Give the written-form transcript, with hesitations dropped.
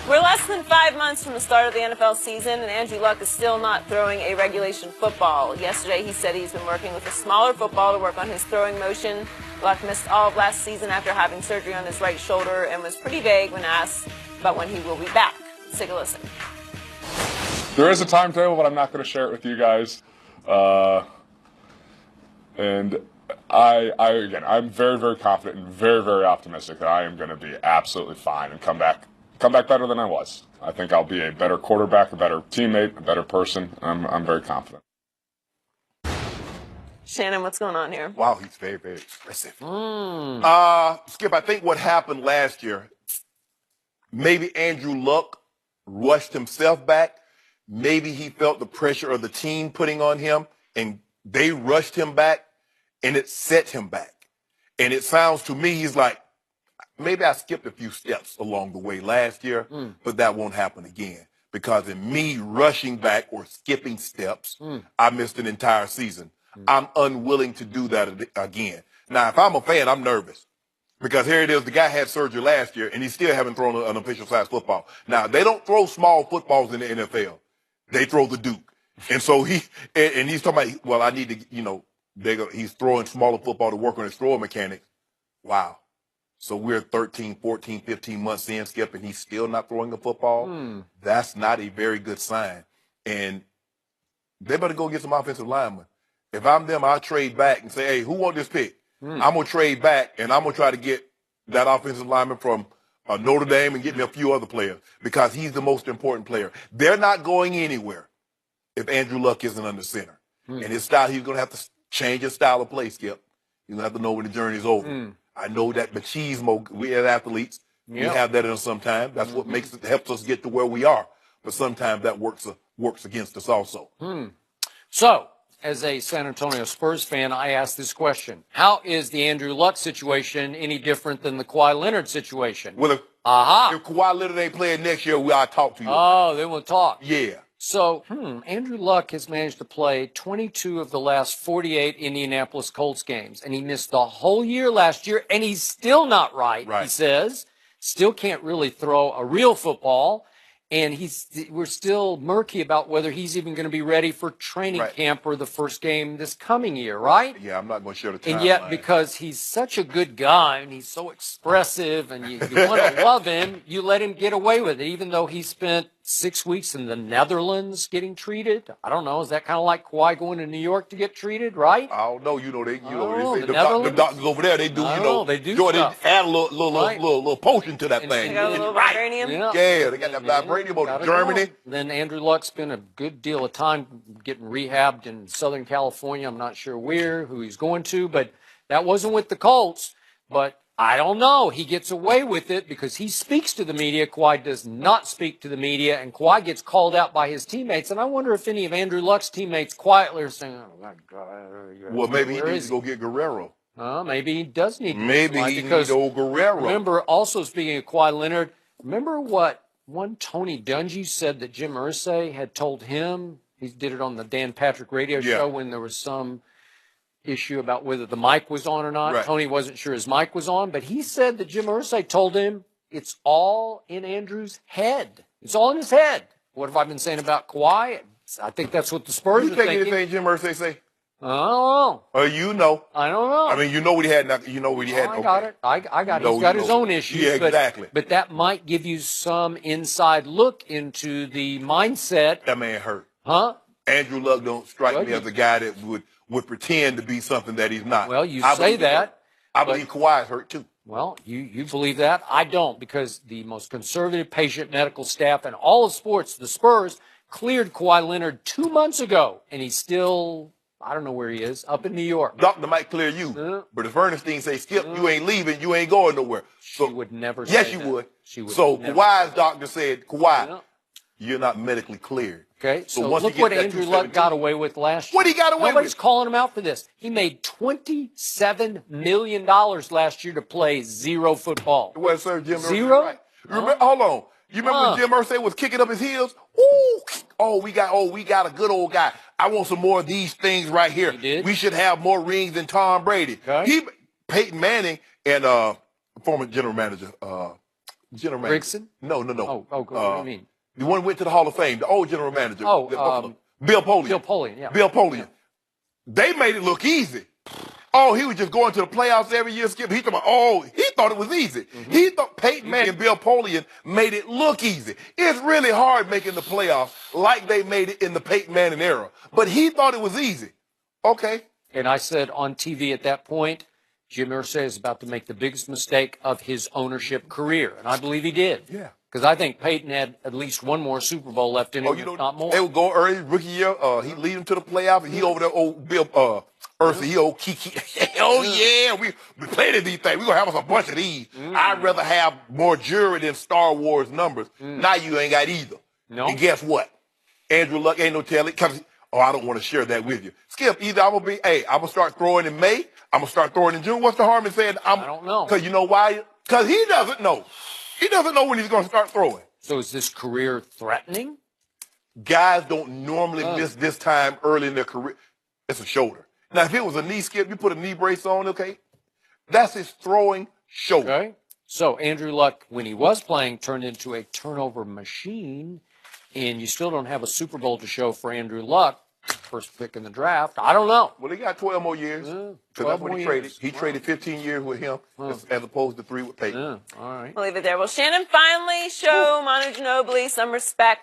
We're less than 5 months from the start of the NFL season, and Andrew Luck is still not throwing a regulation football. Yesterday, he said he's been working with a smaller football to work on his throwing motion. Luck missed all of last season after having surgery on his right shoulder and was pretty vague when asked about when he will be back. Let's take a listen. There is a timetable, but I'm not going to share it with you guys. And I'm very, very confident and very, very optimistic that I am going to be absolutely fine and come back better than I was. I think I'll be a better quarterback, a better teammate, a better person. I'm very confident. Shannon, what's going on here? Wow, he's very, very expressive. Skip, I think what happened last year, maybe Andrew Luck rushed himself back. Maybe he felt the pressure of the team putting on him, and they rushed him back, and it set him back. And it sounds to me, he's like, maybe I skipped a few steps along the way last year, but that won't happen again. Because in me rushing back or skipping steps, I missed an entire season. I'm unwilling to do that again. Now, if I'm a fan, I'm nervous. Because here it is, the guy had surgery last year, and he still haven't thrown an official-size football. Now, they don't throw small footballs in the NFL. They throw the Duke. And so he's talking about, well, I need to, he's throwing smaller football to work on his throwing mechanics. Wow. So we're 13, 14, 15 months in, Skip, and he's still not throwing a football. That's not a very good sign. And they better go get some offensive linemen. If I'm them, I'll trade back and say, hey, who wants this pick? I'm going to trade back, and I'm going to try to get that offensive lineman from Notre Dame and get me a few other players because he's the most important player. They're not going anywhere if Andrew Luck isn't under center. And his style, he's going to have to change his style of play, Skip. He's going to have to know when the journey's over. I know that machismo, we as athletes, we have that in us sometimes. That's what helps us get to where we are. But sometimes that works against us also. So, as a San Antonio Spurs fan, I ask this question. How is the Andrew Luck situation any different than the Kawhi Leonard situation? Well, if Kawhi Leonard ain't playing next year, I'll talk to you. Oh, then we'll talk. Yeah. So, Andrew Luck has managed to play 22 of the last 48 Indianapolis Colts games, and he missed the whole year last year, and he's still not right, he says. Still can't really throw a real football, and we're still murky about whether he's even going to be ready for training camp or the first game this coming year, right? Yeah, I'm not going to share the timeline. And yet, because he's such a good guy and he's so expressive and you want to love him, you let him get away with it, even though he spent 6 weeks in the Netherlands getting treated. I don't know. Is that kind of like Kawhi going to New York to get treated, right? I don't know. The doctors over there, they do, they do stuff. They add a little potion to that thing. They got a little vibranium? Yeah, they got that vibranium over Germany. Then Andrew Luck spent a good deal of time getting rehabbed in Southern California. I'm not sure who he's going to, but that wasn't with the Colts. But I don't know. He gets away with it because he speaks to the media. Kawhi does not speak to the media, and Kawhi gets called out by his teammates. And I wonder if any of Andrew Luck's teammates quietly are saying, "Oh my God." Well, maybe he needs to go get Guerrero. Maybe he does need to. Maybe he needs old Guerrero. Remember, also speaking of Kawhi Leonard, remember what one Tony Dungy said that Jim Irsay had told him? He did it on the Dan Patrick radio show when there was some issue about whether the mic was on or not. Tony wasn't sure his mic was on, but he said that Jim Irsay told him it's all in Andrew's head. It's all in his head. What have I been saying about Kawhi? I think that's what the Spurs are thinking. You think anything Jim Irsay say? I don't know. You know. I don't know. I mean, you know what he had. You know what he had. I got it. I got it. He's got his own issues. Yeah, exactly. But that might give you some inside look into the mindset. That man hurt. Huh? Andrew Luck don't strike me as a guy that would pretend to be something that he's not. Well, you say that. I believe Kawhi's hurt too. Well, you believe that. I don't, because the most conservative patient medical staff in all of sports, the Spurs, cleared Kawhi Leonard 2 months ago, and he's still, I don't know where he is, up in New York. Doctor might clear you, but if Ernestine say, Skip, you ain't leaving, you ain't going nowhere. So, she would never say yes, that. you would. She would. So Kawhi's doctor said, Kawhi, you're not medically cleared. Okay, so look what Andrew Luck got away with last year. What he got away with? Nobody's calling him out for this. He made $27 million last year to play zero football. Well, sir, Jim Irsay. Zero? Right. Hold on. You remember when Jim Irsay was kicking up his heels? Ooh, we got a good old guy. I want some more of these things right here. He did? We should have more rings than Tom Brady. Okay. Peyton Manning and former general manager General manager. Grigson? No. Oh, what do you mean? The one who went to the Hall of Fame, the old general manager. Oh, Bill Polian. Bill Polian, yeah. Bill Polian. Yeah. They made it look easy. Oh, he was just going to the playoffs every year, Skip. He thought it was easy. Mm-hmm. He thought Peyton Manning and Bill Polian made it look easy. It's really hard making the playoffs like they made it in the Peyton Manning era. But he thought it was easy. Okay. And I said on TV at that point, Jim Irsay is about to make the biggest mistake of his ownership career. And I believe he did. Yeah. Because I think Peyton had at least one more Super Bowl left in him, if not more. They would go early, rookie year. He lead them to the playoffs, and he over there, old Bill Irsay, he old Kiki. Oh, yeah, we played these things. We're going to have us a bunch of these. I'd rather have more jury than Star Wars numbers. Now you ain't got either. No. And guess what? Andrew Luck ain't no telling. I don't want to share that with you. Skip, either I'm going to start throwing in May. I'm going to start throwing in June. What's the harm in saying I don't know. Because you know why? Because he doesn't know. He doesn't know when he's going to start throwing. So is this career threatening? Guys don't normally miss this time early in their career. It's a shoulder. Now, if it was a knee, Skip, you put a knee brace on, okay? That's his throwing shoulder. Okay. So Andrew Luck, when he was playing, turned into a turnover machine, and you still don't have a Super Bowl to show for Andrew Luck, first pick in the draft. I don't know. Well, they got 12 more years. 12 that's what he more traded. years. He traded 15 years with him as opposed to 3 with Peyton. Yeah, all right. We'll leave it there. Well, Shannon finally show Manu Ginobili some respect.